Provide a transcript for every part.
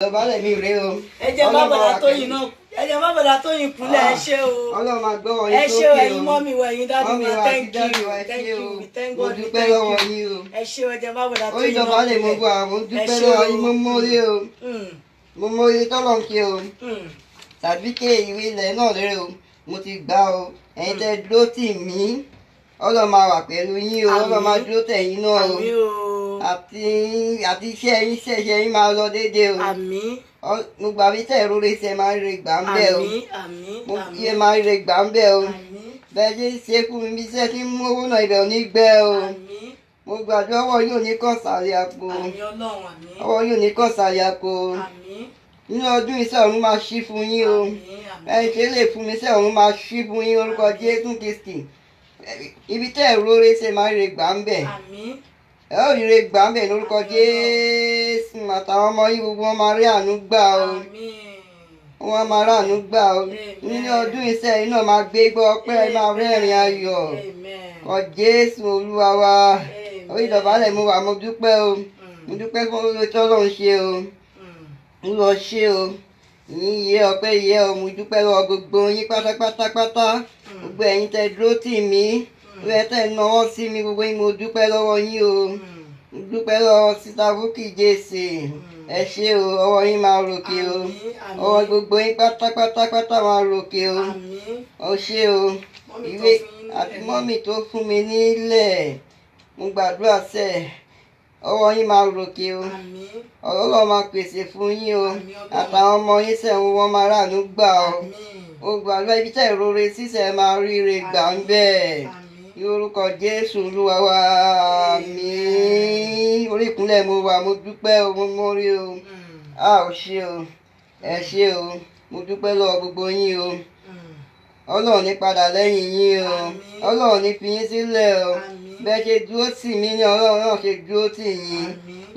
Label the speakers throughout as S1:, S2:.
S1: Dọ̀bálẹ̀ mi rèé o.
S2: Ẹ jẹ́ má bàdà Tóyìn náà. Ẹ jẹ́ má bàdà Tóyìn kúnlẹ̀ ẹ ṣé o.
S1: Ọlọ́run máa gbọ́ wọn yín sókè o.
S2: Ẹ ṣé o ẹ̀yin mọ́mì wa ẹ̀yin dáàdì wa thank you
S1: o.
S2: thank
S1: Mo
S2: God
S1: dúpẹ́ lọ́wọ́ yín o.
S2: ẹ ṣé o ẹ jẹ́ má bàdà
S1: Orí
S2: Tóyìn náà.
S1: Dọ̀bálẹ̀ mo gbà mo dúpẹ́ lọ́wọ́ yín mo mórí o. Mo mórí tọ́lọ̀ ń ṣe o. Tàbí ké ìwé ilẹ̀ náà lérè o. Mo ti gbà o. Ẹ̀yin tẹ́ dúró tì mí. Ọlọ́run máa wà pẹ̀lú yín o. Ọlọ́run máa dúró tẹ̀yìn náà o.
S2: Àmín o.
S1: Àti iṣẹ́ yín máa lọ déédéé o.
S2: Àmín.
S1: Mo gbà bí tẹ̀ ìrora iṣẹ́ máa ń re gbà ń bẹ̀ o.
S2: Àmín.
S1: Mo iye máa ń re gbà ń bẹ̀ o.
S2: Àmín.
S1: Bẹ́ẹ̀ ṣe fún mi bí iṣẹ́ tí ń mú owó náà ibẹ̀ ò ní gbẹ o.
S2: Àmín.
S1: Mo gbàdúrà ọwọ́ yóò ní kàn sàlẹ̀ àpò.
S2: Àmín Ọlọ́run àmín.
S1: Ọwọ́ yóò ní kàn sàlẹ̀ àpò.
S2: Àmín.
S1: Nínú ọdún iṣẹ́ ọ̀run máa ṣí fún yín o. Ẹ ṣe lè fún mi iṣẹ́ ọ̀run máa ṣí fún yín orúkọ Jésù Kristi. Ibi tẹ́ ìrora iṣẹ́ máa ń re gbà ń bẹ̀.
S2: Àmín.
S1: Ẹ ó rí re gbà ń bẹ̀ lórúkọ Jésù àtàwọn ọmọ yín gbogbo wọn máa rí àánú gbà o.
S2: Àmín.
S1: Wọ́n máa rí àánú gbà o. Nínú ọdún iṣẹ́ yìí náà máa gbé gbọ́ ọpẹ́ máa rẹ́rìn ayọ̀. Ọ Jésù Olúwa wa. Orí Dọ̀bálẹ̀ mo wà mo dúpẹ́ o. Mo dúpẹ́ fún oore tọ́lọ́run ṣe o. Mo lọ ṣe o. Yín yẹ ọpẹ́ yẹ o. Mo dúpẹ́ lọ́wọ́ gbogbo yín pátápátá. Gbogbo ẹ̀yin tẹ́ dúró tì mí. Gbogbo ẹ̀ tẹ́ náwó sí mi gbogbo yín mo dúpẹ́ lọ́wọ́ yín o. Mo dúpẹ́ lọ́wọ́ sísá Bukky Jesse. Ẹ ṣé o, ọwọ́ yín máa ròkè o. Ọwọ́ gbogbo yín pátápátá máa ròkè o. Ó ṣé o. Ìwé àti mọ́mì tó fún mi nílẹ̀. Mo gbàdúrà sẹ́ ọwọ́ yín máa ròkè o. Ọlọ́run máa pèsè fún yín o. Àtàwọn ọmọ yín sẹ́wọ̀n wọn máa ráàánú gbà o. Mo gbàdúrà ibi tẹ́ ìrore sísẹ̀ máa ríre gbà ń bẹ́ẹ̀. Ní orúkọ Jésù Olúwa wa mi. Orí ìkúnlẹ̀ mo wà mo dúpẹ́ o mo mórí o. Ò ṣé o. Ẹ ṣé o. Mo dúpẹ́ lọ́wọ́ gbogbo yín o. Ọlọ́run ní padà lẹ́yìn yín o. Ọlọ́run ní fi yín sílẹ̀ o. Bẹ́ẹ̀ ṣe dúró tì mí ní Ọlọ́run náà ṣe dúró tì yín.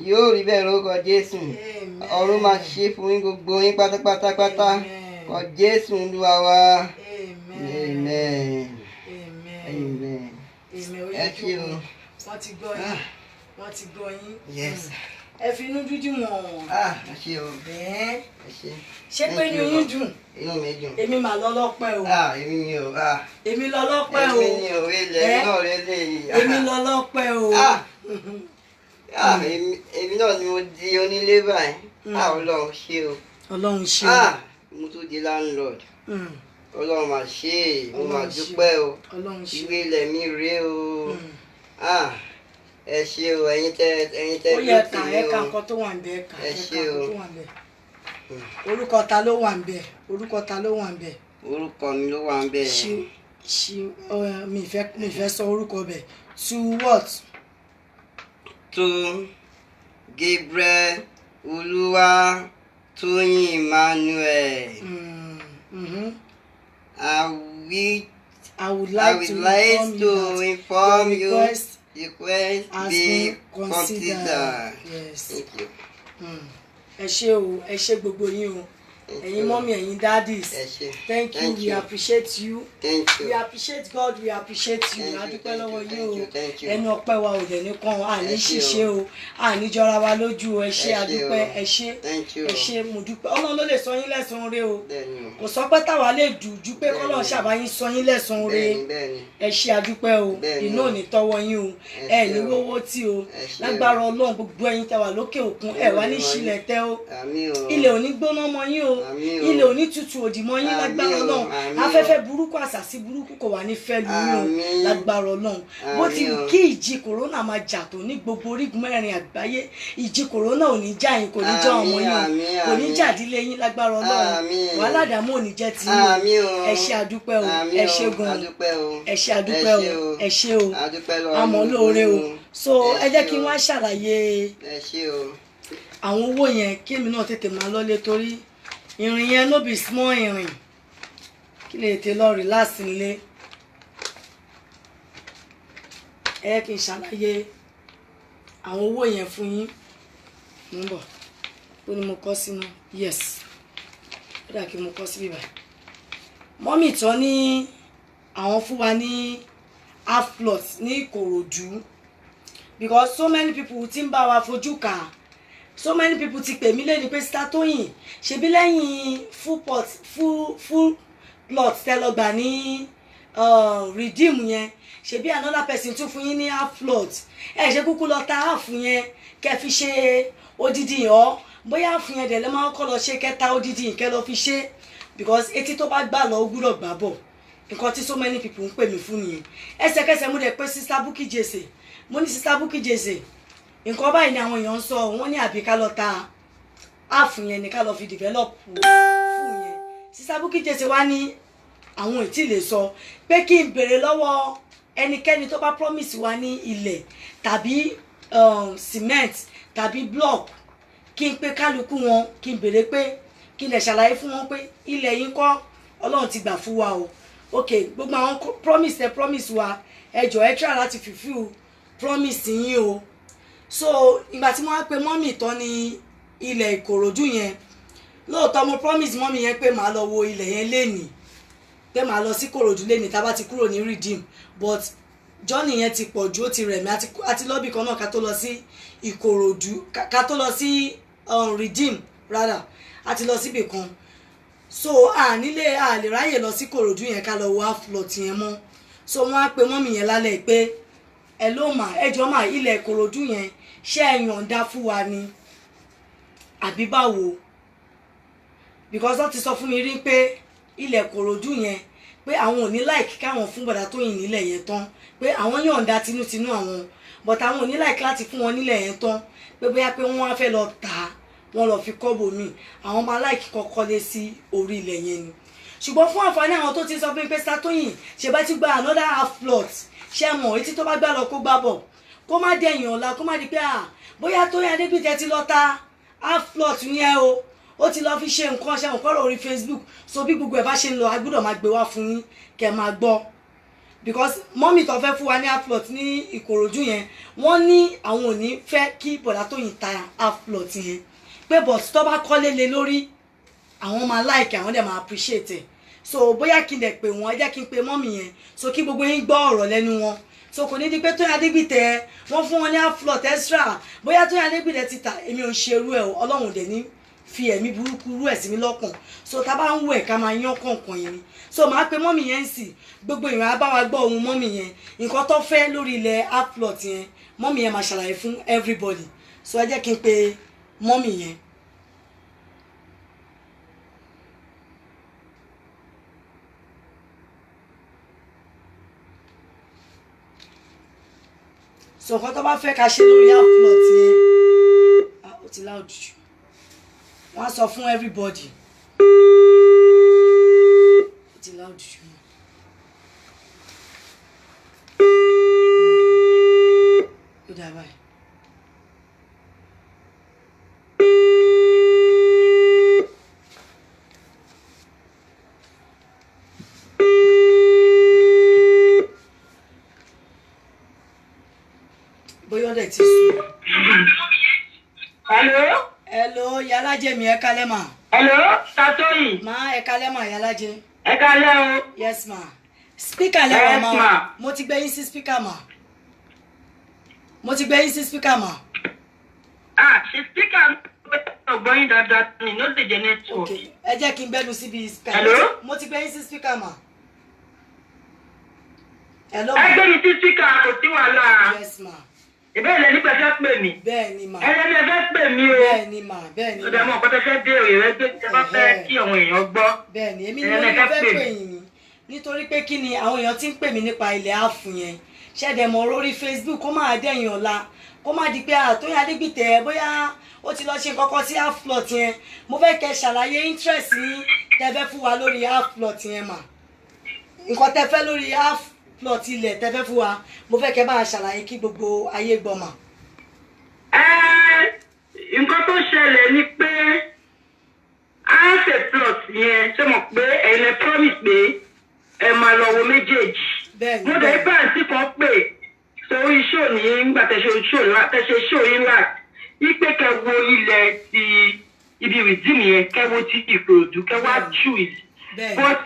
S1: Yóò rí bẹ́ẹ̀ lórúkọ Jésù. Ọ̀run máa ṣe fún yín gbogbo yín pátápátá. Ọ Jésù Olúwa wa. Amen. Amen. Ẹ ṣé o.
S2: Wọ́n ti gbọ́ yín. Wọ́n ti gbọ́ yín.
S1: Yes.
S2: Ẹ fi inú dúdú wọn.
S1: Ẹ ṣé o.
S2: Bẹ́ẹ̀.
S1: Ẹ ṣé.
S2: Ṣé pé inú yín dùn?
S1: Inú mi dùn.
S2: Èmi mà lọ lọ́pẹ́ o.
S1: Èmi ni o.
S2: Èmi lọ lọ́pẹ́ o.
S1: Èmi ni o. Ilẹ̀ náà rẹ lè yí.
S2: Èmi lọ lọ́pẹ́ o.
S1: Èmi náà ni mo di onílé báyìí. Ọlọ́run ṣé o.
S2: Ọlọ́run ṣé o.
S1: Mo tún di landlord. Ọlọ́run máa ṣe é. Mo máa dúpẹ́ o.
S2: Ọlọ́run ṣé.
S1: Ìwé ilẹ̀ mi rèé o. Ẹ ṣé o. Ẹ̀yin tẹ́
S2: ó yẹ ẹ̀ka nǹkan tó wà ń bẹ ẹ̀ka nǹkan tó wà ń bẹ. Orúkọ ta ló wà ń bẹ? Orúkọ ta ló wà ń bẹ?
S1: Orúkọ mi ló wà ń bẹ.
S2: Mi fẹ́ sọ orúkọ bẹ̀. To what?
S1: To Gabriel Olúwa Tóyìn Emmanuel. I would like to inform you the request be considered.
S2: Yes.
S1: Thank you.
S2: Ẹ ṣé o, ẹ ṣé gbogbo yín o. Ẹ̀yin mọ́mì, ẹ̀yin daddies. Thank you. We appreciate you.
S1: Thank you.
S2: We appreciate God. We appreciate you. A dúpẹ́ lọ́wọ́ yín o. Ẹnu ọpẹ́ wa ò dẹ̀ ní kàn án. Àní ṣìṣe o. Àní jọra wa lójú o. Ẹ ṣé àdúpẹ́. Ẹ ṣé. Ẹ ṣé mo dúpẹ́. Ọlọ́run ló lè sọ yín lẹ́san rẹ̀ o. Kò sọ pé táwa lè dù ju pé kọ́lọ́run ṣàbá yín sọ yín lẹ́san rẹ̀. Ẹ ṣé àdúpẹ́ o. Iná ò ní tọ́wọ́ yín o. Ẹ ní wọ́wọ́ tí o. Lágbára Ọlọ́run gbogbo ẹ̀yin tẹ́ wà lókè òkun. Ẹ wá ní ṣílẹ̀ tẹ́ o. Ilẹ̀ ò ní gbóná mọ́ yín o. Ilẹ̀ ò ní tutù òdì mọ́ yín lágbára Ọlọ́run. Afẹ́fẹ́ burúkú àṣàsí burúkú kò wá ní fẹ́ lu yín o lágbára Ọlọ́run. Bó ti wù kí ìjì kòrónà máa jà tó ní gbogbo orígun mẹ́rin àgbáyé, ìjì kòrónà ò ní jà yín, kò ní já ọmọ yín o, kò ní jà ìdílé yín lágbára Ọlọ́run. Wàhálà dààmú ò ní jẹ́ ti yín o. Ẹ ṣé àdúpẹ́ o. Ẹ ṣé gan. Ẹ ṣé àdúpẹ́ o. Ẹ ṣé o. Àmọ́ lóore o. So ẹ jẹ́ kí n wá ṣàlàyé àwọn owó yẹn kí èmi náà tètè máa lọ́lé torí ìrìn yẹn no be small ìrìn kí lè tè lọ relax nílé. Ẹ kí n ṣàlàyé àwọn owó yẹn fún yín. Mo ń bọ̀ ó ní mo kọ́ sínú yes ó dà kí mo kọ́ sí bíbá. Mọ́mì tán ní àwọn fún wa ní half plot ní Ìkòròdú because so many people tí ń bá wa fojú kà so many people ti pè mí lẹ́ni pé Sister Tóyìn ṣebí lẹ́yìn full plot tẹ́ lọ gbà ní redeem yẹn ṣebí another person tún fún yín ní half plot ẹ ṣe kúkú lọ ta half yẹn kẹ́ fi ṣe odidi yẹn bóyá half yẹn dẹ̀ lẹ́ máa kọ́ lọ ṣe kẹta odidi yẹn kẹ́ lọ fi ṣe because etí tó bá gbà lọ ó gbúdọ̀ gbà bọ̀ nǹkan tí so many people ń pè mí fún nìyẹn ẹsẹ̀kẹsẹ̀ mo dẹ̀ pé Sister Bukky Jesse mo ní Sister Bukky Jesse nǹkan báyìí ni àwọn èèyàn ń sọ wọ́n ní àbí ká lọ ta half yẹn ni ká lọ fi develop fún yẹn Sister Bukky Jesse wá ní àwọn ìtì lè sọ pé kí n béèrè lọ́wọ́ ẹnikẹ́ni tó bá promise wa ní ilẹ̀ tàbí cement tàbí block kí n pé kálukú wọn kí n béèrè pé kí n lè ṣàlàyé fún wọn pé ilẹ̀ yín kọ́ Ọlọ́run ti gbà fún wa o ok gbogbo àwọn promise wa ẹ jọ̀ọ́ ẹ try láti fulfill promise yín o so ìgbà tí mo wá pé mọ́mì tán ní ilẹ̀ Ìkòròdú yẹn lóòótọ́ mo promise mọ́mì yẹn pé màá lọ wo ilẹ̀ yẹn lénìí pé màá lọ sí Ìkòròdú lénìí tá bá ti kúrò ní redeem but journey yẹn ti pọ̀ ju ó ti rẹ̀ mí àti lọ́bì kan náà ká tó lọ sí Ìkòròdú ká tó lọ sí redeem rather àti lọ síbì kan so lè ráyè lọ sí Ìkòròdú yẹn ká lọ wo half plot yẹn mọ́ so wọ́n á pe mọ́mì yẹn lálẹ́ pé ẹ ló mà ẹjọ́ mà ilẹ̀ Ìkòròdú yẹn ṣé ẹ yọ̀ǹda fún wa ni àbí báwo because wọ́n ti sọ fún mi rí pé ilẹ̀ Ìkòròdú yẹn pé àwọn ò ní like káwọn fún Bọ̀dá Tóyìn nílẹ̀ yẹn tán pé àwọn yọ̀ǹda tinútinú àwọn but àwọn ò ní like láti fún wọn nílẹ̀ yẹn tán pé bóyá pé wọ́n á fẹ́ lọ tà á wọ́n lọ fi kọ́bò mi àwọn máa like kọ́kọ́ lé sí orí ilẹ̀ yẹn ni ṣùgbọ́n fún àǹfààní àwọn tó ti sọ fún mi pé Sister Tóyìn ṣe bá ti gba another half plot ṣe mọ̀ etí tó bá gbà lọ kó gbà bọ̀ kó má dẹ̀yìn ọ̀la kó má di pé bóyá Tóyìn Adégbìtẹ́ ti lọ ta half plot yẹn o ó ti lọ fi ṣe nǹkan ṣe nǹkan lórí Facebook so bí gbogbo ẹ̀ bá ṣe ń lọ a gbọ́dọ̀ máa gbé wá fún yín kẹ́ máa gbọ́ because mọ́mì tó fẹ́ fún wa ní half plot ní Ìkòròdú yẹn wọ́n ní àwọn ò ní fẹ́ kí Bọ̀dá Tóyìn ta half plot yẹn pé but tó bá kọ́lé lé lórí àwọn máa like àwọn dẹ̀ máa appreciate ẹ̀ so bóyá kí n dẹ̀ pè wọ́n ẹ jẹ́ kí n pe mọ́mì yẹn so kí gbogbo yín gbọ́ ọ̀rọ̀ lẹ́nu wọn so kò ní di pé Tóyìn Adégbìtẹ́ wọ́n fún wọn ní half plot extra bóyá Tóyìn Adégbìtẹ́ ti ta èmi ò ń ṣe irú ẹ̀ o Ọlọ́run dẹ̀ ní fi ẹ̀mí burúkú rú ẹ̀ sí mi lọ́kàn so tá bá ń wẹ̀ ká máa yán kọ̀ọ̀kan yẹn ni so màá pe mọ́mì yẹn sì gbogbo ìrìn á bá wa gbọ́ ohun mọ́mì yẹn nǹkan tó fẹ́ lórí ilẹ̀ half plot yẹn mọ́mì yẹn máa ṣàlàyé fún everybody so ẹ jẹ́ kí n pe mọ́mì yẹn. so nǹkan tó bá fẹ́ ká ṣe lórí half plot yẹn ó ti loud jù wọ́n á sọ fún everybody ó ti loud jù ó dà báyìí. bóyá ọ̀dẹ̀ ti sùn.
S3: Hello?
S2: Hello, Yalaje mi ẹ kálẹ́ mà.
S3: Hello, Sister Tóyìn.
S2: Ma ẹ kálẹ́ mà Yalaje.
S3: Ẹ kálẹ́ o.
S2: Yes ma. Speaker lẹ wà ma. Mo ti gbé yín sí speaker ma. Mo ti gbé yín sí speaker ma.
S3: Ṣe speaker ọgbọ́n yín dáadáa ni ló lè jẹ́ network.
S2: Okay. Ẹ jẹ́ kí n gbẹ́nu síbi speaker.
S3: Hello?
S2: Mo ti gbé yín sí speaker ma. Hello ma.
S3: Ẹ gbé mi sí speaker kò sí wàhálà.
S2: Yes ma.
S3: Ìbéèrè nípa fẹ́ pè mí.
S2: Bẹ́ẹ̀ni ma.
S3: Ẹlẹ́ni ẹ fẹ́ pè mí o.
S2: Bẹ́ẹ̀ni ma. Bẹ́ẹ̀ni ma.
S3: Ó dẹ̀ mọ̀ pé fẹ́ dé òye rẹ pé ẹ bá fẹ́ kí àwọn èèyàn gbọ́.
S2: Bẹ́ẹ̀ni èmi ni mo fẹ́ pè yín nítorí pé kí ni àwọn èèyàn ti ń pè mí nípa ilẹ̀ ààfù yẹn ṣẹ̀dẹ̀ mọ̀ lórí Facebook kó máa dẹ̀yìn ọ̀la kó má di pé Tóyìn Adégbìtẹ́ bóyá ó ti lọ ṣe nǹkan kan sí half plot yẹn mo fẹ́ kẹ́ ṣàlàyé interest yín tẹ́ fẹ́ fún wa lórí half plot yẹn mà nǹkan tẹ́ fẹ́ lórí half plot ilẹ̀ tẹ́ fẹ́ fún wa mo fẹ́ kẹ́ bá a ṣàlàyé kí gbogbo ayé gbọ́ mà.
S3: Nǹkan tó ṣẹlẹ̀ ni pé half a plot yẹn ṣé mọ̀ pé ẹ̀yin lẹ promise pé ẹ máa lọ wo méjèèjì. Mo dẹ̀ bá àǹtí kan pè sórí show ní nígbà tẹ̀ṣe show yín láti ipe kẹwo ilẹ̀ ti ibi rìdíìmù yẹn kẹwo ti Ìkòròdú kẹwàá choose. But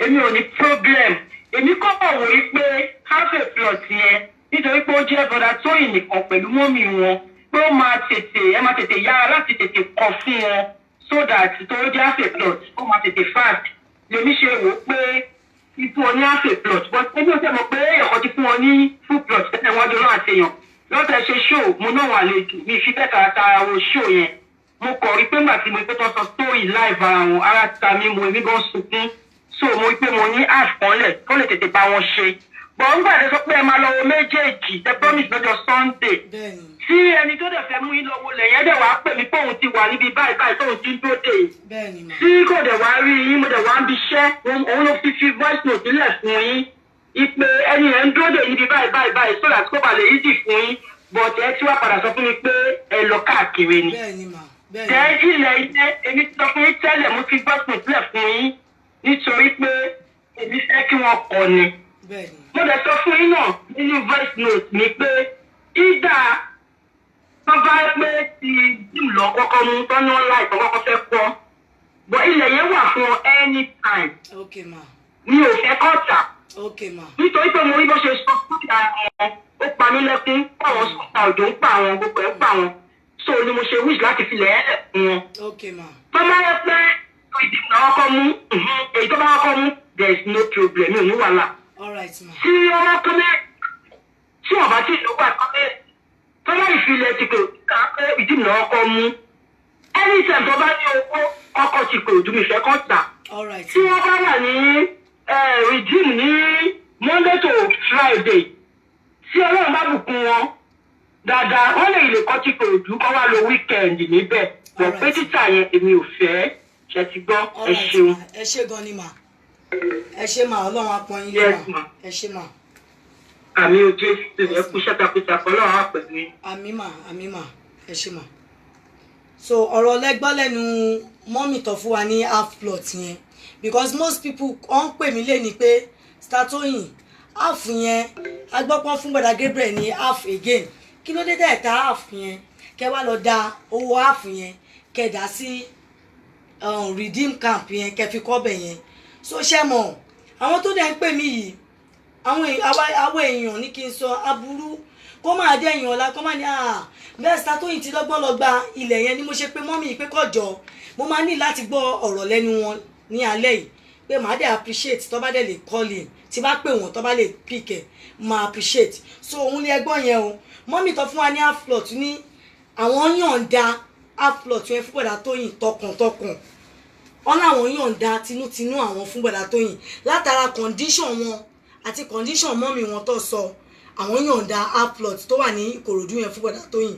S3: èmi ò ní problem. Èmi kọ́ wò wí pé half a plot yẹn nítorí pé ó jẹ́ Bọ̀dá Tóyìn nìkan pẹ̀lú mọ́mì wọn pé ó máa tètè yára láti tètè kọ fún wọn so that tó jẹ́ àfẹ́ plot ó máa tètè fast lèmi ṣe wò pé ipò ní àfẹ́ plot but ẹbí ó tẹ̀mọ̀ pé ẹ̀kọ́ ti fún wọn ní full plot tẹ́lẹ̀ wọ́n jọ náà àtẹ̀yàn lọ́tẹ̀ ṣe show mo náà wà lẹ́jù mi fi bẹ́ẹ̀ tààràtàrà wo show yẹn mo kọ̀ rí pé ńgbà tí mo pé tó sọ story live ara wọn ara ta mi mo èmi gan sunkún so mo rí pé mo ní half kan lẹ̀ tó lè tètè bá wọn ṣe bọ̀ ńgbà tó sọ pé ẹ máa lọ wo méjèèjì the promise lọ́jọ́ Sunday tí ẹni tó dẹ̀ fẹ́ mú yín lọ́wọ́ lẹ̀ yẹn dẹ̀ wá pè mí pé òun ti wà níbi báyìí báyìí tóun ti ń dúró dè tí kò dẹ̀ wá rí yín mo dẹ̀ wá ń bi iṣẹ́ òun ló fi voice note sílẹ̀ fún yín ìpè ẹni yẹn ń dúró dè níbi báyìí so that kó ba lè easy fún yín but ẹ tí wàá padà sọ fún mi pé ẹ lọ káàkiri ni jẹ́ ilẹ̀ ilé èmi ti sọ fún yín tẹ́lẹ̀ mo fi voice note sílẹ̀ fún yín nítorí pé èmi fẹ́ kí wọ́n kọ́ ni mo dẹ̀ sọ fún yín náà nínú voice note mi pé ìdá wọ́n bá pé ti jìm lọ kọ́kọ́ mú tọ́ni wọn láì tọ́ kọ́kọ́ fẹ́ kọ́ bọ́ ilẹ̀ yẹn wà fún anytime mi ò fẹ́ kọ́ta nítorí pé mo rí bó ṣe sọ fún ìyá wọn ó pa mí lẹ́kún àwọn sọ̀tà òjò ń pa àwọn gbogbo ẹ̀ ń pa wọn so ni mo ṣe wish láti filẹ̀ ẹ̀ lẹ̀ fún wọn. tó bá yẹ pé ìdí náà kọ́ mú èyí tó bá kọ́ mú there is no problem mi ò ní wàhálà. tí ọwọ́ kọ́ mẹ́ tí wọ́n bá ti lówó àkọ́mẹ́ tó bá ìfilẹ̀ ti kò ká pé ìdí náà kọ́ mú anytime tó bá ní owó ọkọ̀ ti kò dùn ìfẹ́ kọ́ tà tí wọ́n bá wà ní redeem ní Monday to Friday tí Ọlọ́run bá bùkún wọn dáadáa wọ́n lè lè kọ́ tí kò dùn kọ́ wá lo weekend níbẹ̀ bọ̀ pé títà yẹn èmi ò fẹ́ ṣe ti gbọ́ ẹ ṣeun.
S2: ẹ ṣe gan ni mà ẹ ṣe mà Ọlọ́run apọ̀ yín lé mà ẹ ṣe mà.
S3: àmì ojú ẹ kú ṣàtàkùtàkọ Ọlọ́run á pẹ̀lú yín.
S2: àmì mà ẹ ṣe mà. so ọ̀rọ̀ lẹ́gbọ́n lẹ́nu mọ́mì tó fún wa ní half plot yẹn because most people wọ́n pè mí lé ní pé Startoyin half yẹn agbọ́pọ́n fún Brother Gabriel ní half again kí ló dé tẹ̀ ta half yẹn kẹ wá lọ da owó half yẹn kẹ dá sí redeem camp yẹn kẹ fi kọ́ bẹ̀ yẹn so ṣẹ́ mọ̀ àwọn tó dẹ̀ ń pè mí yìí àwọn èèyàn ní kí n sọ aburú kó máa dé èèyàn ọ̀la kó máa ní bẹ́ẹ̀ Startoyin ti lọ́gbọ́n lọ gba ilẹ̀ yẹn ni mo ṣe pé mọ́mì yìí pé kọjọ mo máa ní láti gbọ́ ọ̀rọ̀ lẹ́nu wọn ní alẹ́ yìí pé màá dẹ̀ appreciate tó bá dẹ̀ lè call in tí bá pè wọ́n tó bá lè pick ẹ̀ máa appreciate so òun ni ẹgbọ́n yẹn o mọ́mì tó fún wa ní half plot ní àwọn yọ̀ǹda half plot yẹn fún Brother Toyin tọkàntọkàn wọn làwọn yọ̀ǹda tinútinú àwọn fún Brother Toyin látara condition wọn àti condition mọ́mì wọn tó sọ àwọn yọ̀ǹda half plot tó wà ní Ìkòròdú yẹn fún Brother Toyin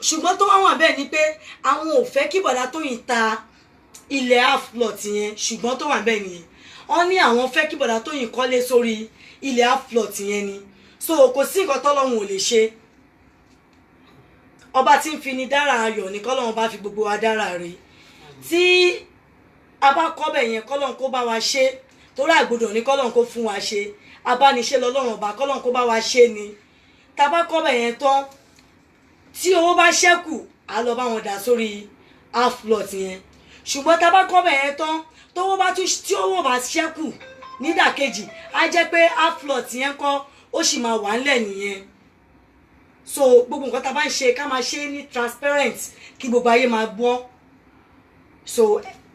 S2: ṣùgbọ́n tó wá wà bẹ́ẹ̀ ni pé àwọn ò fẹ́ kí Brother Toyin ta ilẹ̀ half plot yẹn ṣùgbọ́n tó wà bẹ́ẹ̀ nìyẹn wọ́n ní àwọn fẹ́ kí Brother Toyin kọ́lé sórí ilẹ̀ half plot yẹn ni so kò sí nǹkan tọ́lọ́run ò lè ṣe ọba tí ń fi ni dára ayọ̀ ní kọ́lọ́run bá fi gbogbo wa dára rè tí a bá kọ́ bẹ̀ yẹn kọ́lọ́run kó bá wa ṣe torí àgbọ́dọ̀ ní kọ́lọ́run kó fún wa ṣe abániṣe lọ́lọ́run ọba kọ́lọ́run kó bá wa ṣe ni tá a bá kọ́ bẹ̀ yẹn tán tí owó bá ṣẹ́kù á lọ bá wọn dà sórí half plot yẹn ṣùgbọ́n tá a bá kọ́ bẹ̀ yẹn tán tí owó bá ṣẹ́kù nídàkejì á jẹ́ pé half plot yẹn kọ́ ó sì máa wà ńlẹ̀ nìyẹn so gbogbo nǹkan tá a bá ń ṣe ká máa ṣe ní transparent kí gbogbo ayé máa gbọ́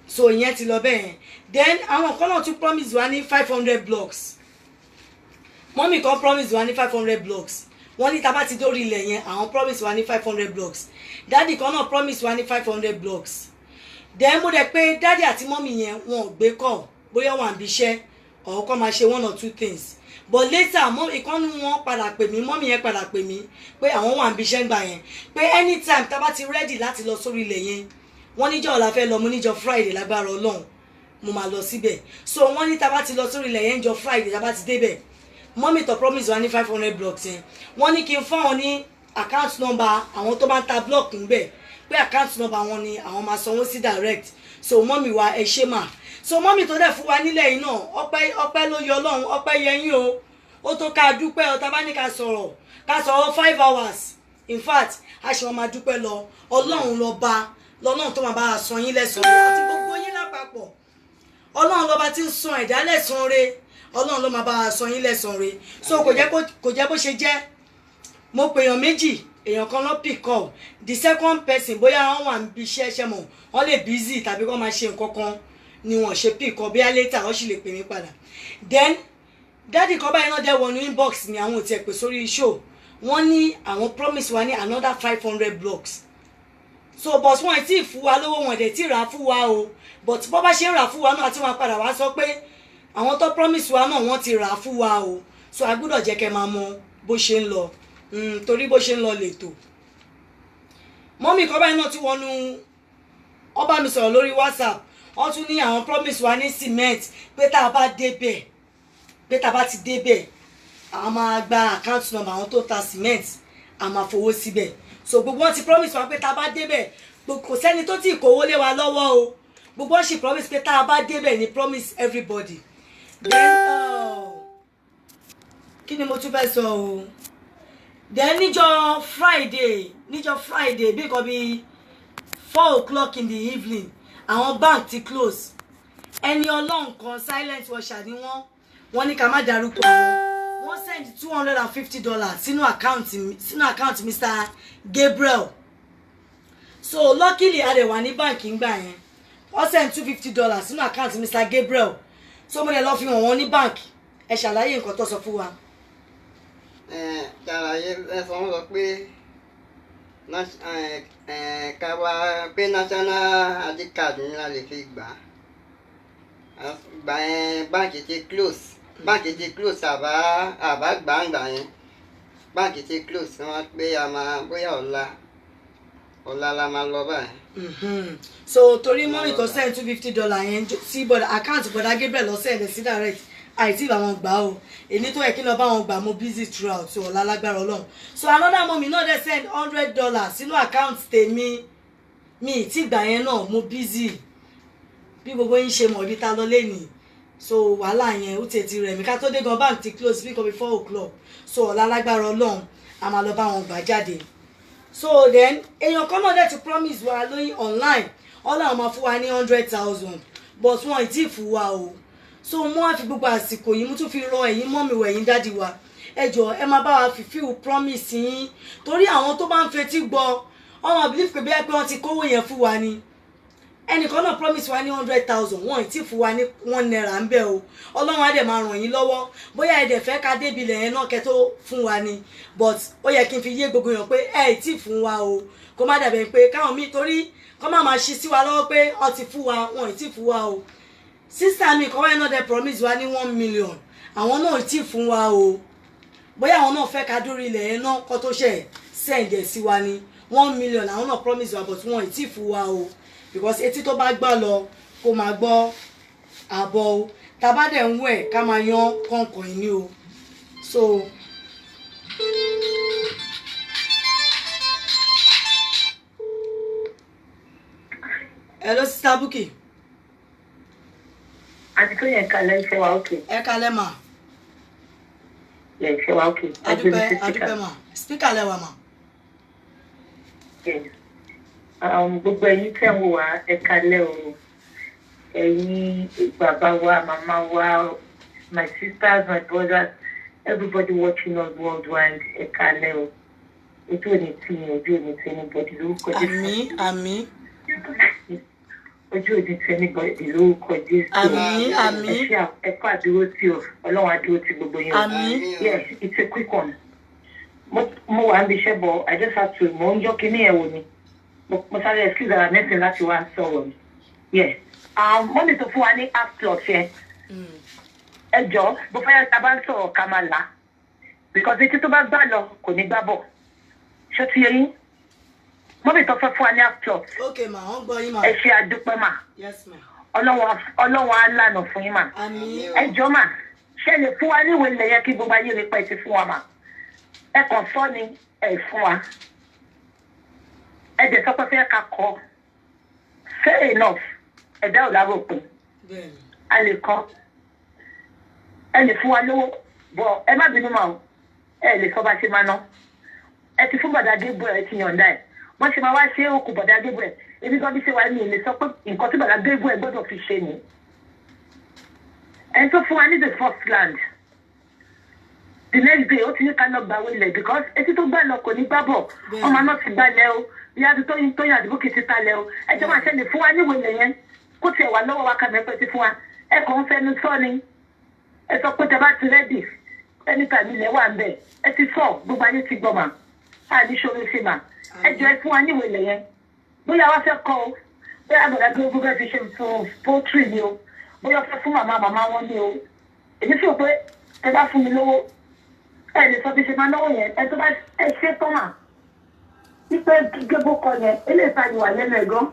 S2: so ìyẹn ti lọ bẹ́ẹ̀ yẹn then àwọn kan náà tún promise wa ní 500 blocks mọ́mì kan promise wa ní 500 blocks wọ́n ní tá bá ti dórí ilẹ̀ yẹn àwọn promise wa ní 500 blocks dáàdì kan náà promise wa ní 500 blocks then mo dẹ̀ pé dáàdì àti mọ́mì yẹn wọn ò gbé call bóyá wọn àbí iṣẹ́ ọ̀hún máa ṣe 1 or 2 things but later ìkànnì wọn padà pè mí mọ́mì yẹn padà pè mí pé àwọn wà níbi iṣẹ́ ń gbà yẹn pé anytime tá bá ti ready láti lọ sórí ilẹ̀ yẹn wọ́n níjọ́ ọ̀la fẹ́ lọ mo níjọ́ Friday lágbára Ọlọ́run mo máa lọ síbẹ̀ so wọ́n ní tá bá ti lọ sórí ilẹ̀ yẹn níjọ́ Friday tá bá ti débẹ̀ mọ́mì tó promise wa ní 500 blocks yẹn wọ́n ní kí n fún wọn ní account number àwọn tó bá ń ta block ń bẹ̀ pé account number wọn ni àwọn máa sanwó sí direct so mọ́mì wa ẹ ṣé mà so mọ́mì tó dẹ̀ fún wa nílẹ̀ yìí náà ọpẹ́ ló yọ Ọlọ́run ọpẹ́ yẹyìn o ó tó ká dúpẹ́ ọ̀tá bá ní ká sọ̀rọ̀ 5 hours in fact a ṣe wọn máa dúpẹ́ lọ Ọlọ́run lọ́ba lọ́lọ́run tó máa bá a san yín lẹ́san rẹ̀ àti gbogbo yín lápapọ̀ Ọlọ́run lọ́ba tí ń san ẹ̀dá lẹ́san rẹ̀ Ọlọ́run ló máa bá a san yín lẹ́san rẹ̀ so kò jẹ́ bó ṣe jẹ́ mo pèèyàn méjì èèyàn kan lọ pick up the second person bóyá wọ́n wà níbi iṣẹ́ ṣe mọ̀ wọ́n lè busy tàbí wọ́n máa ṣe nǹkan kan ni wọ́n ṣe pick up bóyá later wọ́n sì lè pè mí padà then dáàdì kan báyìí náà dẹ̀ wọnú inbox ni àwọn ò tiẹ̀ pè sórí show wọ́n ní àwọn promise wa ní another 500 blocks so but wọ́n ti fún wa lówó wọn dẹ̀ ti rà fún wa o but bó bá ṣe ń rà fún wa náà àti wọn padà wá sọ pé àwọn tó promise wa náà wọ́n ti rà fún wa o so a gbọ́dọ̀ jẹ́ kẹ́ máa mọ bó ṣe ń lọ torí bó ṣe ń lọ lètò mọ́mì kan báyìí náà ti wọnú ó bá mi sọ̀rọ̀ lórí WhatsApp wọ́n tún ní àwọn promise wa ní cement pé tá a bá débẹ̀ pé tá a bá ti débẹ̀ a máa gba account number àwọn tó ta cement a máa fowó síbẹ̀ so gbogbo wọn ti promise wa pé tá a bá débẹ̀ kò sẹ́ni tó ti kówó lé wa lọ́wọ́ o gbogbo wọn sì promise pé tá a bá débẹ̀ ni promise everybody then kí ni mo tún fẹ́ sọ o then níjọ́ Friday bí nǹkan bí 4:00 in the evening àwọn bank ti close ẹni ọlọ́run kan silent washer ni wọ́n ní ká má darúkọ wọ́n send $250 sínú account Mr. Gabriel so luckily a dẹ̀ wà ní báǹkì ńgbà yẹn wọ́n send $250 sínú account Mr. Gabriel so mo lè lọ fi hàn wọ́n ní báǹkì ẹ ṣàlàyé nǹkan tó sọ fún wa.
S1: ṣàlàyé ẹ̀sán wọn sọ pé ká wá pé national ID card ní la lè fi gbà yẹn báǹkì ti close àbá gbàǹgbà yẹn báǹkì ti close wọn pé a máa bóyá ọ̀la la máa lọ báyìí.
S2: so torí mọ́mì tó send $250 yẹn sí account bọ̀dá Gabriel lọ send sí direct àìtí làwọn gbà o èyí tó yẹ kí lọ bá wọn gbà mo busy throughout so ọ̀la lágbára Ọlọ́run so another mọ́mì náà dẹ̀ send $100 sínú account tèmi mi tí gbà yẹn náà mo busy bí gbogbo yín ṣe mọ̀ ibi tá lọ lẹ́nìí so wàhálà yẹn ó tètè rẹ̀ mí ká tó dé gan bank ti close bí kan bí 4:00 so ọ̀la lágbára Ọlọ́run a máa lọ bá wọn gbà jáde so then èèyàn kan náà dẹ̀ ti promise wa lóyún online Ọlọ́run máa fún wa ní 100,000 but wọn ì tí ì fún wa o so mo wá fi gbogbo àsìkò yìí mo tún fi rán ẹ̀yin mọ́mì wẹ̀ ẹ̀yin dádì wa ẹ jọ̀ọ́ ẹ máa bá wa fulfill promise yín torí àwọn tó bá ń fetí gbọ́ ọmọ believe pé bẹ́ẹ̀ pé wọ́n ti kówó yẹn fún wa ni ẹnìkan náà promise wa ní 100,000 wọn ì tí fún wa ní $1 ń bẹ o Ọlọ́run á dẹ̀ máa ràn yín lọ́wọ́ bóyá ẹ dẹ̀ fẹ́ ká débi ilẹ̀ yẹn náà kẹ́ tó fún wa ni but ó yẹ kí n fi yé gbogbo èèyàn pé ẹ ì tí fún wa o kó má dàbẹ̀ pé káwọn míì torí kó má máa ṣí sí wa lọ́wọ́ pé ọ ti fún wa wọn ì tí fún wa o sísá mi kọ́ wáyé náà dẹ̀ promise wa ní 1 million àwọn náà ì tí fún wa o bóyá àwọn náà fẹ́ ká dórí ilẹ̀ yẹn náà kó tó ṣe send ẹ̀ sí wa ní 1 million àwọn náà promise wa but wọn ì tí fún wa o because etí tó bá gbà lọ kó máa gbọ́ àbọ̀ o tàbá dẹ̀ ń wẹ̀ ká máa yan kọ̀ọ̀kan ìní o so hello sister Bukky.
S3: àti tó yẹn kalẹ̀ ṣe wa òkè.
S2: ẹ kalẹ̀ mà.
S3: yẹn ṣe wa òkè.
S2: adúpẹ́ mà speaker lẹ́wà mà.
S3: gbogbo ẹ̀yin tẹ́ ń wò wá ẹ kalẹ̀ o ẹ̀yin bàbá wa màmá wa my sisters my brothers everybody watching us worldwide ẹ kalẹ̀ o ojú òní tí ojú òní tí anybody lórúkọ Jésù.
S2: àmín
S3: ojú òní tí anybody lórúkọ Jésù.
S2: àmín
S3: ẹ kú àdúró tí o Ọlọ́run àdúró tí gbogbo yẹn.
S2: àmín.
S3: Yes, it's a quick one. mo wà ń bí iṣẹ́ bọ̀ I just have to mo ń yọ kíní ẹ̀ wò ni mo sáré excuse ara mẹ́sìn láti wá sọ̀rọ̀ mi. Yes. Mọ́mí tó fún wa ní half plot yẹn. Ẹ jọ̀ọ́ bó fẹ́ ta bá ń sọ̀rọ̀ ká máa là because etí tó bá gbà lọ kò ní gbà bọ̀. Ṣé ti yẹ yín? Mọ́mí tó fẹ́ fún wa ní half plot.
S2: Okay ma, wọ́n gbọ́ yín ma.
S3: Ẹ ṣe àdúpẹ́ mà.
S2: Yes ma.
S3: Ọlọ́run á lànà fún yín mà.
S2: Àmín.
S3: Ẹ jọ̀ọ́ mà ṣé lè fún wa ní ìwé ilẹ̀ yẹn kí gbogbo ayé lè pẹ́ ti fún wa mà. Ẹ kàn sọ ni ẹ fún wa. Ẹ dẹ̀ sọ pé fẹ́ ká kọ́ fair enough ẹ̀dá ò lárò pé a lè kọ́ ẹ lè fún wa lówó bọ̀ ẹ má bínú mà o ẹ lè sọ bá ṣe máa ná ẹ ti fún bàdá Gabriel ẹ ti yànda ẹ wọ́n ṣe máa wá ṣe òkú bàdá Gabriel ebi kan bí ṣe wà ní ilé sọ pé nǹkan tí bàdá Gabriel gbọ́dọ̀ fi ṣe ni ẹni tó fún wa ní the first land the next day ó ti ní ká lọ gbà wọlé because etí tó gbà lọ kò ní gbà bọ̀ ọmọ náà ti gbalẹ̀ o bí a ti tóyìn àdúgbò kì í ti talẹ̀ o ẹjọ́ máa ṣẹlẹ̀ fún wa níwèé lẹ̀ yẹn kó tiẹ̀ wà lọ́wọ́ wa kàmẹ́ ti fún wa ẹ kàn ń fẹnu sọ ni ẹ sọ pé tẹ bá ti rẹ́dì anytime ilẹ̀ wà ń bẹ̀ ẹ ti sọ gbogbo ayé ti gbọ́ mà á ní ṣòro sí mà ẹjọ́ ẹ fún wa níwèé lẹ̀ yẹn bóyá wá fẹ́ kọ́ o bóyá àgbàdo gbogbo ẹ fi ṣe fún poultry ni o bóyá fẹ́ fún màmá wọn ni o èmi fi hàn pé ẹ bá fún mi lówó ẹ lè sọ bí ṣe máa náwó yẹn ẹ tó bá ẹ ṣe tán mà wípé gégébó kọ yẹn eléyìí ta ìwà lẹ́nu ẹ̀gán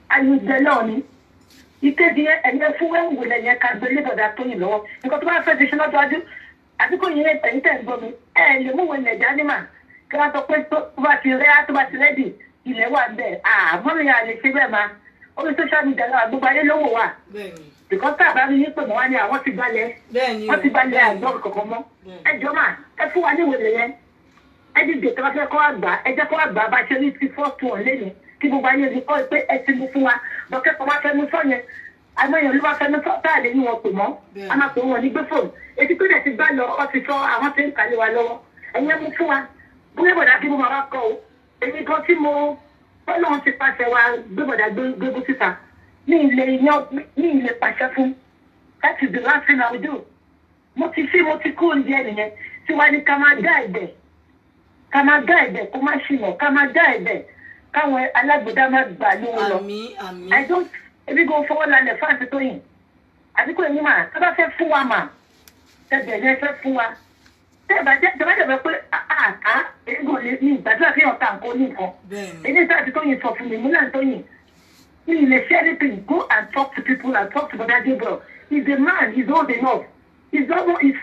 S3: ayélujára náà ni ìkéde ẹ̀yẹ fún wẹ́wù lẹ́yìn ká gbé lébọ̀dá tó yìn lọ́wọ́ nǹkan tó bá fẹ́ ti ṣe lọ́jọ́ adú àdúgbò yẹn ẹ̀yìn tẹ̀ ń gbọ́ mi ẹ lè mú wẹ̀lẹ̀ dání mà kí wọ́n sọ pé tó bá ti rẹ́dì ilẹ̀ wà ń bẹ̀ àmọ́ mi à lè ṣe bẹ́ẹ̀ ma orí social media náà gbogbo ayé lówó wà because tá a bá rí ní pé mọ́ wá ní àwọn ti balẹ̀ àgbọ̀ kọ̀ọ̀kan mọ́ ẹ jọ mà ẹ fún wa ní ìwé yẹn ẹ dìde tí wọ́n fẹ́ kọ́ àgbà ẹ jẹ́ kọ́ àgbà bá ṣe rí ti fọ́ọ̀tù ọ̀ lẹ́nu kí gbogbo ayé rí kọ́ pé ẹ ti mú fún wa lọ́kẹ́kọ̀ọ́ máa fẹ́ mú sọ yẹn àmọ́ èèyàn ló bá fẹ́ mú sọ tá à lè ní wọn pè mọ́ a máa pè wọn ní gbé fóònù etí pé ti gbá lọ ọ ti sọ àwọn tí ń kàlẹ́ wa lọ́wọ́ ẹ̀yin mú fún wa bóyá bọ̀dá kí mo máa wá kọ́ o èmi gan tí mo ọlọ́run ti pàṣẹ wa gbé bọ̀dá gbégú síta ní ilé pàṣẹ fún that is the last thing I will do mo ti kú oúnjẹ nìyẹn tí wàá ní ká máa dá ẹ̀bẹ̀ kó má ṣìnà ká máa dá ẹ̀bẹ̀ káwọn alágbèdá má gbà lówó lọ I don't ebi go fọwọ́ lálẹ́ fún àti tóyìn àdínkù ẹ̀yìn mà tá bá fẹ́ fún wa mà tẹ̀bẹ̀ yẹn fẹ́ fún wa tẹ̀bá dẹ̀bẹ̀ pé ègò lè ní ìgbàdúrà fi hàn tá nǹkan ní nǹkan èyí tí àti tóyìn sọ fún mi múlẹ̀ tóyìn ní ilé ṣẹ́ anything go and talk to people and talk to Brother Gabriel he's a man he's old enough he's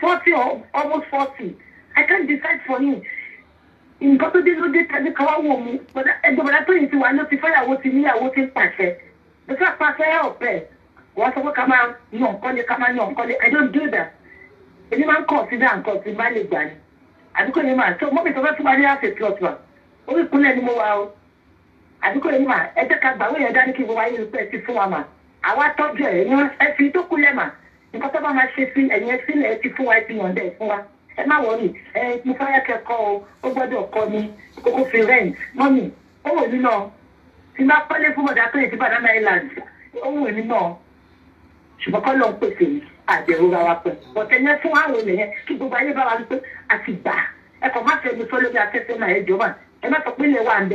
S3: 40 or almost 40 I can't decide for him nǹkan tó dé ló dé tàbí káwá wò mí ẹgbẹ́ bọ̀dá tóyìn ti wà ló ti fẹ́yàwó ti níyàwó ti ń pàṣẹ the fact pàṣẹ ọ̀pẹ wọ́n sọ pé ká máa yàn kọ́lé I don't do that èmi máa ń consider nǹkan tí má lè gbà ní àdúgbò yẹn máa tó mọ́bí tó fẹ́ fún wa ní àṣẹ plot wa orí ìkúnlẹ̀ ni mo wà o àdúgbò yẹn máa ẹ jẹ́ ká gbàwé yẹn dání kí gbogbo ayé rẹ̀ ti fún wa mà àwa tọ́jú ẹ̀ ẹ fi tó kúnlẹ̀ mà nǹkan tó bá máa ṣe sí ẹ̀yìn sílẹ̀ ẹ ti fún wa ẹ ti yànjẹ́ ẹ fún wa ẹ má wọrí mo fẹ́ kẹ́kọ̀ọ́ ó gbọ́dọ̀ kọ́ ni kókó fi rent mọ́mì ó wò mí náà tí má pẹ́lẹ́ fún bọ̀dá tó yẹ sí Banana Island ó wò mí náà ṣùgbọ́n kọ́ ló ń pèsè mi àbẹ̀wò ra wa pẹ̀ ọ̀tẹ̀ yẹn fún àwọn olè yẹn kí gbogbo ayé bá wa rí pé a ti gbà ẹ kàn má fẹ́ mi sọ lórí afẹ́fẹ́ náà ẹ jọba ẹ má sọ pé ilẹ̀ wà ń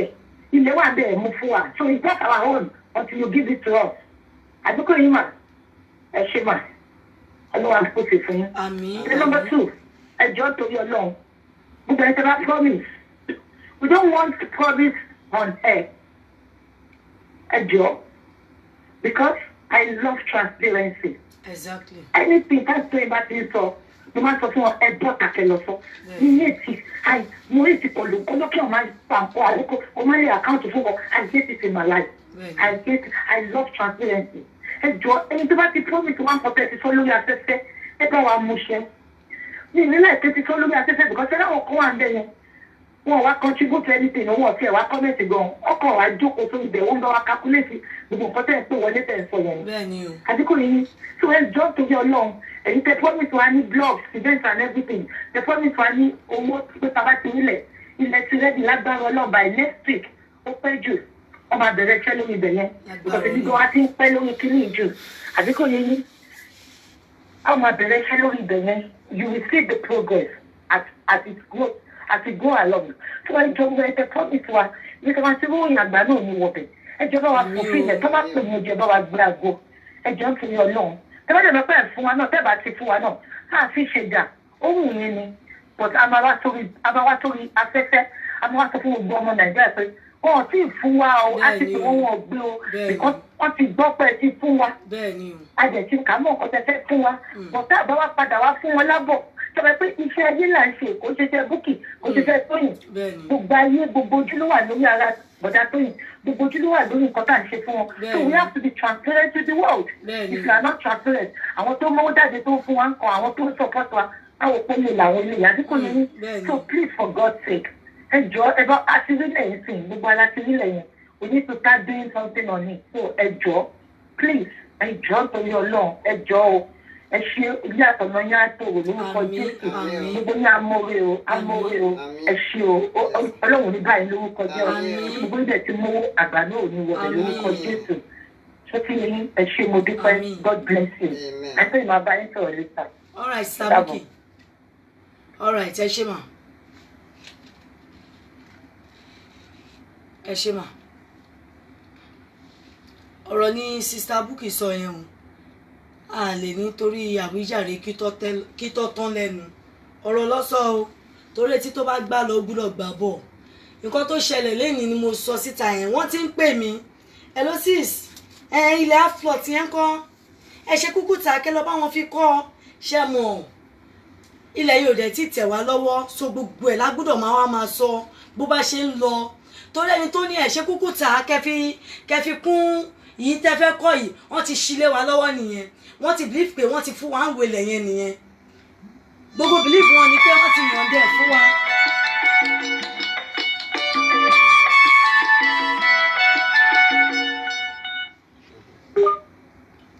S3: bẹ̀ ẹ̀ mú fún wa so it's not our own until you give it to us àdúgbò yìí mà ẹ ṣe mà ọlọ́wà pèsè fún yín. àmín. number 2 ẹjọ́ torí ọlọ́run gbogbo ẹ̀ tẹ́ bá promise we don't want to promise on air ẹjọ́ because I love transparency.
S2: Exactly.
S3: Anything that's doing about this so no matter what ẹjọ́ kàkẹ́ lọ sọ ní ètì mo ètì pọ̀lú kọ́lọ́kẹ́ ọ̀ máa pàǹkọ́ àlékò ọ máa lè àkáǹtì fún ọ I get it in my life I love transparency ẹjọ́ ẹni tó bá ti promise 1% ti sọ lórí afẹ́fẹ́ ẹ bá wa mú ṣẹ ní ìrìnlẹ̀ ètò ti sọ lórí afẹ́fẹ́ because ẹ láwọn kan wà ń bẹ̀ yẹn wọn wá contribute anything wọn ọ̀tí ẹ̀ wá comment gan ọkọ̀ wa jókòó sórí ibẹ̀ wọ́n bá wa calculate gbogbo nǹkan tẹ̀ ń pè wọlé tẹ̀ ń sọ yẹn.
S2: bẹ́ẹ̀ni o.
S3: àdínkù yìí so ẹ jọ́ torí ọlọ́run èyí tẹ promise wa ní blogs events and everything tẹ promise wa ní owó pé tàbá ti nílẹ̀ ilẹ̀ ti rẹ́dì lágbára ọlọ́run by next week ó pẹ́ jù wọ́n máa bẹ̀rẹ̀ iṣẹ́ lórí ibẹ̀ yẹn because ibi gan wa ti ń pẹ́ lórí kíní jù àdínkù yìí wọ́n máa bẹ̀rẹ̀ iṣẹ́ lórí ibẹ̀ yẹn you will see the progress as it grows as we go along so ẹ jọ wẹ ẹ promise wa ní sọ ma ti ròyìn àgbà náà ní wọbẹ ẹ jọ bá wa fòfin ẹ tó bá pè mí ẹ jọ bá wa gbé aago ẹ jọ ń fi ọlọ́run tẹ bá dẹ̀ bá pẹ́ fún wa náà tẹ́ bá ti fún wa náà á fi ṣe dà ó wù yín ni but a máa wá sórí afẹ́fẹ́ a máa wá sọ fún gbogbo ọmọ nàìjíríà pé wọn ò tí ì fún wa o á ti fi wọn gbé o because wọ́n ti gbọ́ pé ti fún wa a jẹ̀ ti kà mọ́ ọ̀kọ́ tẹ́tẹ́ fún wa but tá a bá wá padà wá fún wọn lábọ̀ tọ́wọ́ pé iṣẹ́ ayé là ń ṣe kò ṣe fẹ́ búkì kò ṣe fẹ́ tóyìn gbogbo ayé gbogbo ojú ló wà lórí ara bọ̀dá tóyìn gbogbo ojú ló wà lórí nǹkan tá à ń ṣe fún wọn so we have to be transparent to the world if you are not transparent àwọn tó mọ́wó jáde tó fún wa ń kan àwọn tó ń support wa báwo pé lè làwọn ilé ìyá dípò yẹn so please for God's sake ẹ jọ ẹ bá àtìrílẹ̀ yẹn sìn gbogbo alátìrílẹ̀ yẹn we need to start doing something on it so ẹ jọ please ẹ jọ torí Ọlọ́run ẹ jọ o ẹ ṣe ilé àtọ̀nà yín á tòrò lórúkọ Jésù gbogbo ní amóore o ẹ ṣe o Ọlọ́run ní báyìí lórúkọ jẹ́ o gbogbo ìdẹ̀ tí mú àgbà náà ò ní wọlé lórúkọ Jésù ṣé kí ni ẹ ṣe mo dúpẹ́ God bless you àti ìmọ̀ abá yín sọ̀rọ̀ later.
S2: All right, Sabuki. All right, ẹ ṣé mà. Ẹ ṣé mà. Ọ̀rọ̀ ní Sister Bukky sọ yẹn o. A lè nítorí àwíjàre kí tó tán lẹ́nu. Ọ̀rọ̀ lọ́sọ o. Torí tí tó bá gbá lọ gbúdọ̀ gbà bọ̀. Nǹkan tó ṣẹlẹ̀ lẹ́ni ni mo sọ síta yẹn. Wọ́n ti ń pè mí. Hello sis. Ilẹ̀ aflot yẹn kọ́. Ẹ ṣe kúkú ta kẹ́ lọ bá wọn fi kọ́. Ṣé mọ̀? Ilẹ̀ yóò dẹ̀ tí tẹ̀ wá lọ́wọ́. So gbogbo ẹ̀ lágbúdọ̀ máa sọ bó bá ṣe ń lọ. Torí ẹni tó ní ẹ ṣe kúkú ta kẹ́ fi kún yìí tẹ́ fẹ́ kọ́ yìí wọ́n ti ṣílé wa lọ́wọ́ nìyẹn wọ́n ti believe pé wọ́n ti fún wa ń wele yẹn nìyẹn gbogbo believe wọn ni pé wọ́n ti yànjẹ fún wa.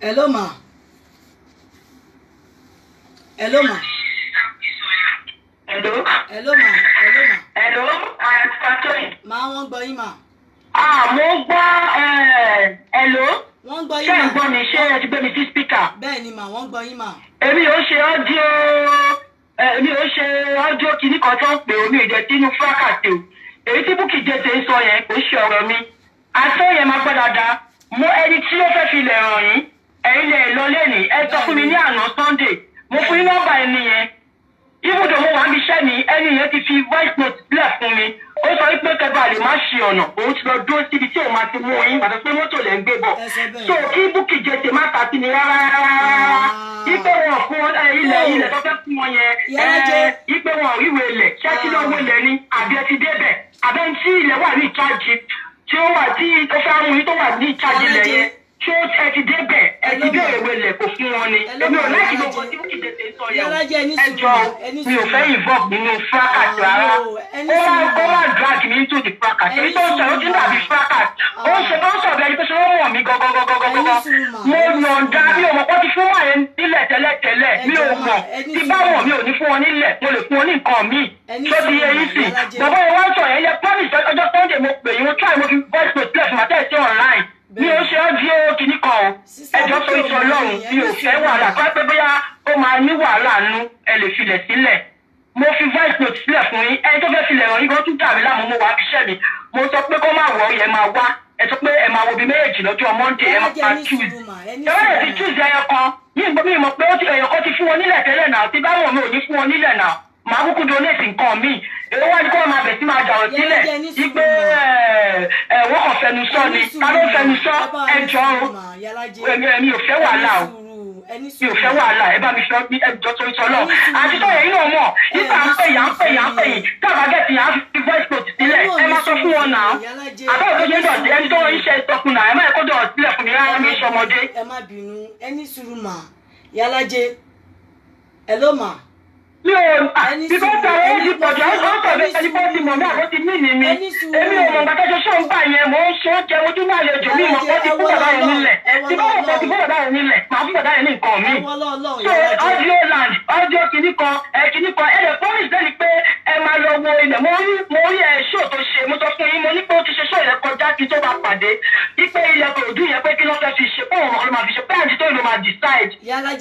S2: Hello ma. Hello ma.
S3: Hello.
S2: Hello ma. Hello ma.
S3: Hello. Patoyin.
S2: Máa wọ́n gbọ́ yín ma.
S3: Mo gbọ́ hello.
S2: Wọ́n gbọ́ yín
S3: Ṣé
S2: ma.
S3: ń gbọ́ mi ṣé ẹ ti gbé mi sí speaker?
S2: Bẹ́ẹ̀ ni ma wọ́n gbọ́ yín ma.
S3: Èmi ò ṣe audio kìíní kan tó ń pè omi ìjẹ́ sínú fákàtì o. Èyí tí Bukky Jesse ń sọ yẹn kò ṣe ọ̀rọ̀ mi. Àṣọ yẹn máa gbọ́ dáadáa. Mo ẹni tí ó fẹ́ fi lẹ̀ ràn yín. Ẹ̀yin lẹ̀ lọ lẹ́nìí. Ẹ sọ fún mi ní àná Sunday. Mo fún yín nọ́mbà ẹni yẹn. Ibùdó mo wà ń bíṣẹ́ mi, ẹni yẹn ti fi voice note sílẹ̀ fún mi. Ó sọ wípé kẹba lè má ṣe ọ̀nà. Òun ti lọ dúró síbi tí òun máa ti mú yín. Àti pé mọ́tò lẹ̀ ń gbé bọ̀. So kí Bukky Jesse má ta sí mi rárá. Ipe wọn fún wọn ilẹ̀ tó fẹ́ fún wọn yẹn. Ipe wọn ríwe ilẹ̀. Ṣé kí ló wọ ilẹ̀ ni? Àbí ẹ ti débẹ̀? Àbẹ́ tí ilẹ̀ wà ní ìcháàjì. Tí ó wà tí ó fẹ́ mú yín tó wà ní ìcháàjì ilẹ̀ yẹn. Ṣé ẹ ti débẹ̀? Ẹ ti bẹ̀rẹ̀ wẹlẹ̀ kò fún wọn ni. Èmi ò láti gbogbo tí Bukky Jesse sọ yẹn. Ẹjọ́ mi ò fẹ́ involve nínú fracas rárá. Ó máa drag me into the fracas. Èyí tó ń sọ ó ti dàbí fracas. Ó ń sọ bẹ́ẹ̀ ni pé ṣé wọ́n wọ̀ mí gọ́gọ́gọ́gọ́gọ́. Mo yọ̀ǹda mi ò mọ̀ pé ti fún wàyẹn nílẹ̀ tẹ́lẹ̀tẹ́lẹ̀ mi ò mọ̀. Tí bá wọ̀ mi ò ní fún wọn nílẹ̀ mo lè fún wọn ní nǹkan míì. Tó ti yẹ yín sìn. Bàbá yẹn wá sọ yẹn yẹ promise ọjọ́ Sunday mo pè yín mo try mo fi voice note play fún àtẹ̀sí online. Mi ò ṣe audio kìíní kan o. Ẹjọ́ sọ ìṣọ̀ Ọlọ́run mi ò fẹ́ wàhálà kọ́ pé bóyá ó máa ní wàhálà nú ẹ lè filẹ̀ sílẹ̀. Mo fi voice note sílẹ̀ fún yín ẹni tó fẹ́ filẹ̀ ràn yín kan tún dà mí láàmú mo wà á fiṣẹ́ mi. Mo sọ pé kó má wọ̀ ẹ máa wá ẹ sọ pé ẹ máa wo bí méjèèjì lọ́jọ́ Monday ẹ máa choose. Ẹ wọ́n lè ti choose ẹyọ kan mi mọ̀ pé ẹyọ kan ti fún wọn nílẹ̀ tẹ́lẹ̀ náà tí báwọn mi ò ní fún wọn nílẹ̀ náà. Màá kúkú donate nǹkan míì. Èwo wá ní kó máa bẹ̀ sí máa jà ọ̀ sílẹ̀. Ipe wọ́n kàn fẹnu sọ ni. Ta ló fẹnu sọ? Ẹjọ́ o. Èmi ò fẹ́ wàhálà o. Mi ò fẹ́ wàhálà. Ẹ bá mi sọ bí ẹjọ́ tó ń sọ náà. Àti tó yẹn náà mọ̀. Nípa à ń pè yín. Tábàgẹ́tì yà á fi voice note sílẹ̀. Ẹ máa sọ fún wọn náà. Àbẹ́ òjò ṣe ń dọ̀tí ẹni tó ń ṣe ìtọ́kùn náà. Ẹ má yẹ kó dọ̀ sílẹ̀ fún mi rárá mi ṣọmọdé.
S2: Ẹ má bínú. Ẹ ní sùúrù mà. Yálàjẹ. Hello mà.
S3: Mi ò bíbọ́ sọ̀rọ̀ ó ti pọ̀jù ó sọ̀rọ̀ ẹni bó ti mọ̀ mí àbó ti mí mi. Èmi ò mọ̀ nǹkan tó ṣe ṣó ń gbà yẹn mò ń ṣe oúnjẹ ojú náà lè jò mí mọ̀ pé ti fún bàbá yẹn nílẹ̀. Tí bá wọ̀ ti fún bàbá yẹn nílẹ̀ màá fún bàbá yẹn ní nǹkan mi. So audio kìíní kan lè promise bẹ́ẹ̀ ni pé ẹ máa lọ wo ilẹ̀ mo rí ṣó tó ṣe mo sọ fún yín mo ní pé ó ti ṣe ṣó yẹn kọjá kí tó bá pàdé wípé ilẹ̀ kò dùn yẹn pé kí ló fẹ́ fi ṣe pé òun máa fi ṣe pé àǹtí tó ìlú máa decide.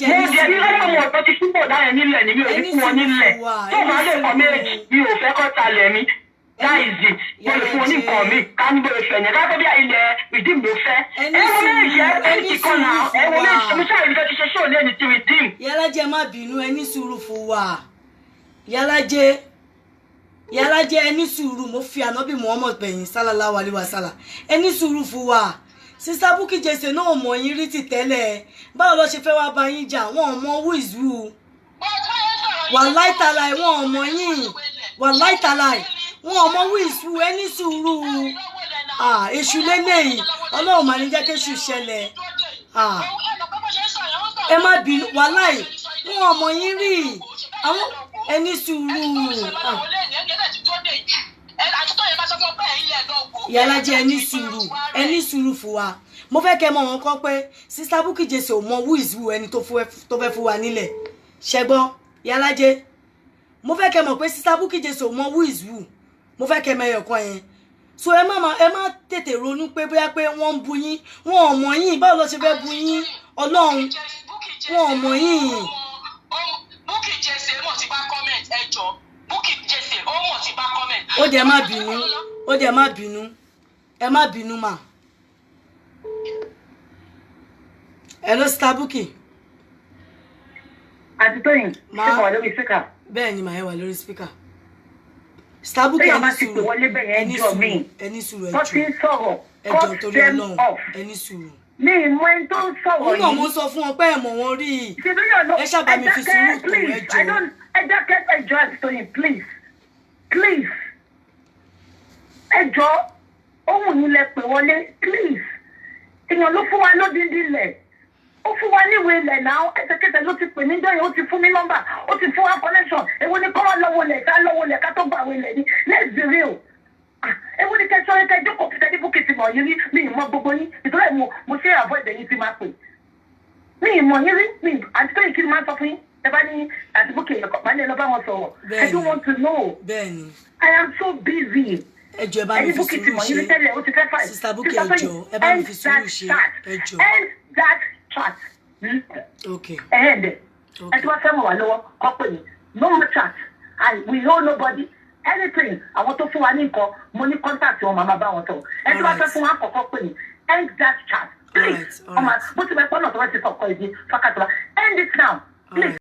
S3: Mo jẹ́ ní lọ́wọ́ mo ọ̀pọ̀ ti fún bọ̀dá yẹn nílẹ̀ ni mi ò ní fún wọn nílẹ̀ tó bá lè kọ́ méjì mi ò fẹ́ kọ́ talẹ̀ mi that is it mo lè fún wọn ní nǹkan mi ká ní bóyá ìfẹ́ yẹn lábẹ́ bí ilẹ̀ redeem ló fẹ́ ẹ̀wọ̀n méjì ẹ̀ẹ́dì kan náà ẹ̀wọ̀n méjì mo ṣáà ìdíjọ́ ti ṣe ṣóò lẹ́ni ti redeem.
S2: Yálàjẹ má bínú ẹ ní sùúrù fún wa Yálàjẹ ẹ ní sùúrù mo fi ànábì Muhammad bẹ̀yìn sallallahu alaihi wasallam ẹ ní sùúrù fún wa. Sister Bukky Jesse náà mọ̀ yín rí ti tẹ́lẹ̀ báwo ló ṣe fẹ́ wá bá yín jà wọ́n mọ who is who. Wàláì tàláì wọn ò mọ̀ yín wàláì tàláì wọn ò mọ̀ who is who ẹ ní sùúrù. Èṣù lélẹ́yìn Ọlọ́run mà ní jẹ́ kéṣù ṣẹlẹ̀. Ẹ má bínú wàláì wọn ò mọ̀ yín rí àwọn ẹ ní sùúrù. Yálàjẹ ẹ ní sùúrù fún wa mo fẹ́ kẹ́ mọ̀ wọn kan pé Sister Bukky Jesse ò mọ who is who ẹni tó fẹ́ fún wa nílẹ̀ ṣẹ́gbọ́n Yálájé mo fẹ́ kẹ́ mọ̀ pé Sister Bukky Jesse ò mọ who is who mo fẹ́ kẹ́ mẹ́yọ̀ kan yẹn so ẹ má tètè ronú pé bóyá pé wọ́n ń bu yín wọn ò mọ̀ yín báwo ló ṣe fẹ́ bu yín Ọlọ́run wọn ò mọ̀ yín.
S4: Bukky Jesse mo ti bá comment ẹjọ́ Bukky Jesse ó mo ti bá comment.
S2: ó dẹ̀ má bínú ó dẹ̀ má bínú ẹ má bínú mà. Hello Sister Bukky.
S3: àti tóyìn ṣe wà lórí speaker.
S2: bẹ́ẹ̀ ni màá wà lórí speaker. Sister Bukky ẹni sùúrù
S3: wọ́n ti ń sọ̀rọ̀
S2: ẹjọ́ torí Ọlọ́run ẹni sùúrù.
S3: ní ìmọ̀ ẹni tó ń sọ̀rọ̀ yìí.
S2: ó náà mo sọ fún ọ pé ẹ mọ̀ wọ́n rí i ẹ ṣàbà mi fi sùúrù tó ẹjọ́.
S3: ẹ dákẹ́ ẹjọ́ àti tóyìn please ẹjọ́ ohun yìí lẹ pè wọlé please èèyàn ló fún wa lódìdí lẹ̀ ó fún wa níwèé ilẹ̀ náà ẹsẹ̀kẹsẹ̀ ló ti pè mí jọ́yìn ó ti fún mi nọ́mbà ó ti fún wa connection èwo ni kọ́ wa lọ́wọ́ lẹ̀ ká tó gbà wọlé ní let's be real èwo ni kẹsàn án kẹjọ kò fìtẹ́ ní Bukky ti mọ̀ yín rí mi ìmọ̀ gbogbo yín ìtura mo ṣe àbọ̀ ẹ̀bẹ̀ yín ti máa pè mi ìmọ̀ yín rí mi àti tóyìn kí ni máa sọ fún yín ẹ bá ní àti Bukky ẹ̀kọ́ máa ní ẹ lọ bá wọn sọ̀rọ̀ I don't want to know I am so busy.
S2: ẹjọ́ ẹ bá mi fi sùúrù ṣe Sister Bukky ẹjọ́ ẹ bá mi fi sùúrù ṣe ẹjọ́.
S3: End that chat.
S2: Okay.
S3: End. Ẹ tí wọ́n fẹ́ mọ̀ wá lọ́wọ́ kọ́ pé no more chat we know nobody anything àwọn tó fún wa ní nǹkan mo ní contact wọn màmá bá wọn tọ̀ ẹ tí wọ́n fẹ́ fún wa kọ́kọ́ pé end that chat please ọmọ bó ti bẹ pọ́nà tó wọ́n ti sọ̀kọ́ ìdí fákàtúwà end it now please.